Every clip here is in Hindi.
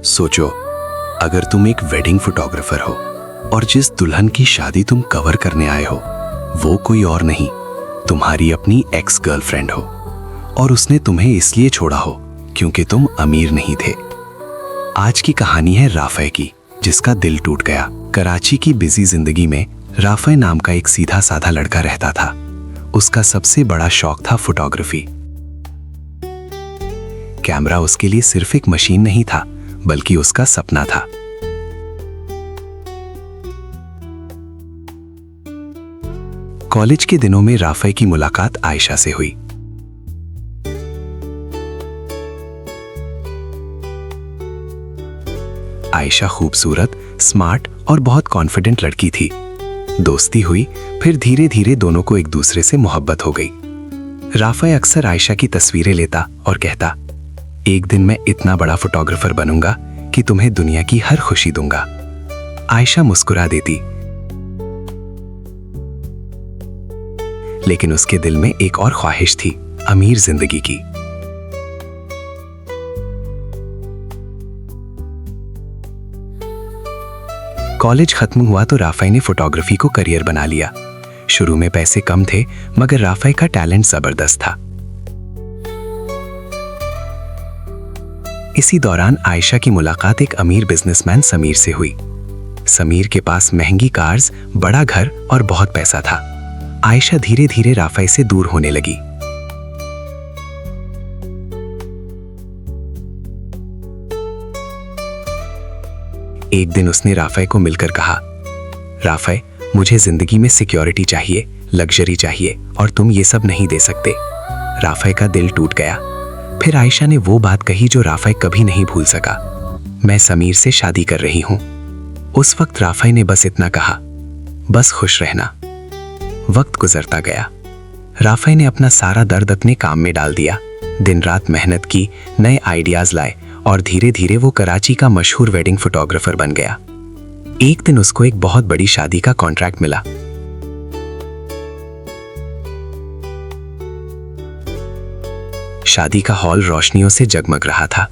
सोचो, अगर तुम एक वेडिंग फोटोग्राफर हो और जिस दुल्हन की शादी तुम कवर करने आए हो वो कोई और नहीं, तुम्हारी अपनी एक्स गर्लफ्रेंड हो, और उसने तुम्हें इसलिए छोड़ा हो क्योंकि तुम अमीर नहीं थे। आज की कहानी है राफे की, जिसका दिल टूट गया। कराची की बिजी जिंदगी में राफे नाम का एक सीधा साधा लड़का रहता था। उसका सबसे बड़ा शौक था फोटोग्राफी। कैमरा उसके लिए सिर्फ एक मशीन नहीं था, बल्कि उसका सपना था। कॉलेज के दिनों में राफे की मुलाकात आयशा से हुई। आयशा खूबसूरत, स्मार्ट और बहुत कॉन्फिडेंट लड़की थी। दोस्ती हुई, फिर धीरे धीरे दोनों को एक दूसरे से मोहब्बत हो गई। राफे अक्सर आयशा की तस्वीरें लेता और कहता, एक दिन मैं इतना बड़ा फोटोग्राफर बनूंगा कि तुम्हें दुनिया की हर खुशी दूंगा। आयशा मुस्कुरा देती, लेकिन उसके दिल में एक और ख्वाहिश थी, अमीर जिंदगी की। कॉलेज खत्म हुआ तो राफे ने फोटोग्राफी को करियर बना लिया। शुरू में पैसे कम थे, मगर राफे का टैलेंट जबरदस्त था। इसी दौरान आयशा की मुलाकात एक अमीर बिजनेसमैन समीर से हुई। समीर के पास महंगी कार्स, बड़ा घर और बहुत पैसा था। आयशा धीरे धीरे राफे से दूर होने लगी। एक दिन उसने राफे को मिलकर कहा, राफे, मुझे जिंदगी में सिक्योरिटी चाहिए, लग्जरी चाहिए, और तुम ये सब नहीं दे सकते। राफे का दिल टूट गया। फिर आयशा ने वो बात कही जो राफे कभी नहीं भूल सका, मैं समीर से शादी कर रही हूं। उस वक्त राफे ने बस इतना कहा, बस खुश रहना। वक्त गुजरता गया। राफे ने अपना सारा दर्द अपने काम में डाल दिया। दिन रात मेहनत की, नए आइडियाज लाए, और धीरे धीरे वो कराची का मशहूर वेडिंग फोटोग्राफर बन गया। एक दिन उसको एक बहुत बड़ी शादी का कॉन्ट्रैक्ट मिला। शादी का हॉल रोशनियों से जगमग रहा था।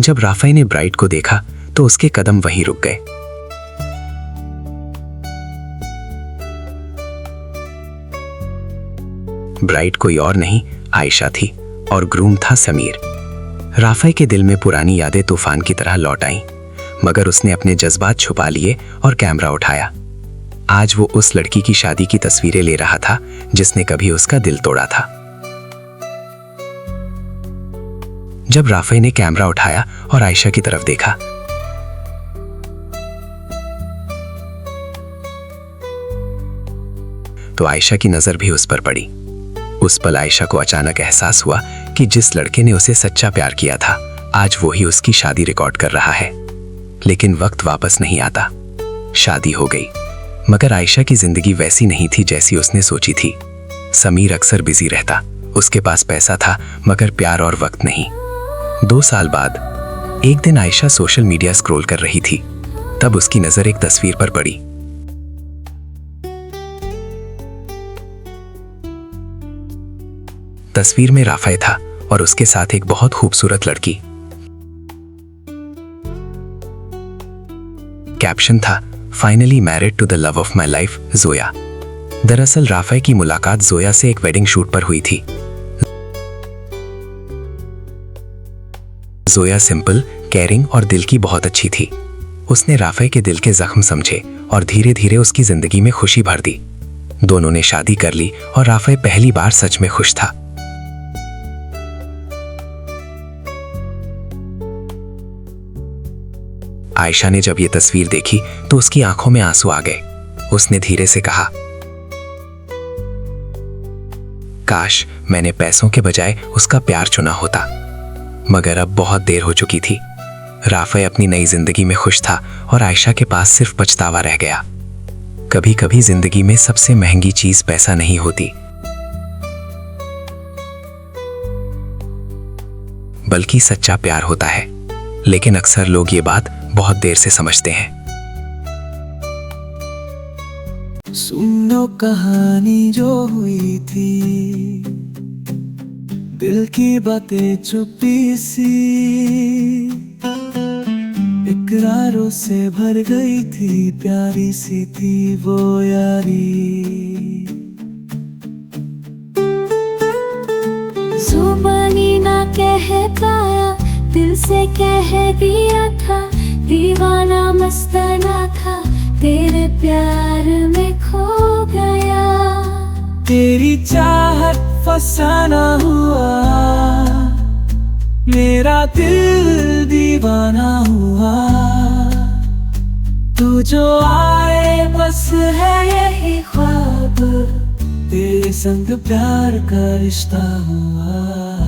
जब राफे ने ब्राइड को देखा तो उसके कदम वहीं रुक गए। ब्राइड कोई और नहीं, आयशा थी, और ग्रूम था समीर। राफे के दिल में पुरानी यादें तूफान की तरह लौट आईं, मगर उसने अपने जज्बात छुपा लिए और कैमरा उठाया। आज वो उस लड़की की शादी की तस्वीरें ले रहा था जिसने कभी उसका दिल तोड़ा था। जब राफे ने कैमरा उठाया और आयशा की तरफ देखा, तो आयशा की नजर भी उस पर पड़ी। उस पल आयशा को अचानक एहसास हुआ कि जिस लड़के ने उसे सच्चा प्यार किया था, आज वो ही उसकी शादी रिकॉर्ड कर रहा है। लेकिन वक्त वापस नहीं आता। शादी हो गई, मगर आयशा की जिंदगी वैसी नहीं थी जैसी उसने सोची थी। समीर अक्सर बिजी रहता, उसके पास पैसा था, मगर प्यार और वक्त नहीं। 2 साल बाद एक दिन आयशा सोशल मीडिया स्क्रॉल कर रही थी, तब उसकी नजर एक तस्वीर पर पड़ी। तस्वीर में राफे था और उसके साथ एक बहुत खूबसूरत लड़की। कैप्शन था, finally married to the love of my life, Zoya. दरअसल राफे की मुलाकात जोया से एक वेडिंग शूट पर हुई थी। जोया सिंपल, केयरिंग और दिल की बहुत अच्छी थी। उसने राफे के दिल के जख्म समझे और धीरे धीरे उसकी जिंदगी में खुशी भर दी। दोनों ने शादी कर ली और राफे पहली बार सच में खुश था। आयशा ने जब ये तस्वीर देखी तो उसकी आंखों में आंसू आ गए। उसने धीरे से कहा, काश मैंने पैसों के बजाय उसका प्यार चुना होता। मगर अब बहुत देर हो चुकी थी। राफे अपनी नई जिंदगी में खुश था और आयशा के पास सिर्फ पछतावा रह गया। कभी कभी जिंदगी में सबसे महंगी चीज पैसा नहीं होती, बल्कि सच्चा प्यार होता है। लेकिन अक्सर लोग ये बात बहुत देर से समझते हैं। सुनो कहानी जो हुई थी दिल की बातें चुपी सी इकरारों से भर गई थी, प्यारी सी थी वो यारी। जुबानी ना कह पाया, दिल से कह दिया था, दीवाना मस्ताना था, तेरे प्यार में खो गया। तेरी चाहत फसाना हुआ, मेरा दिल दीवाना हुआ। तू जो आए बस है यही ख्वाब, तेरे संग प्यार का रिश्ता हुआ।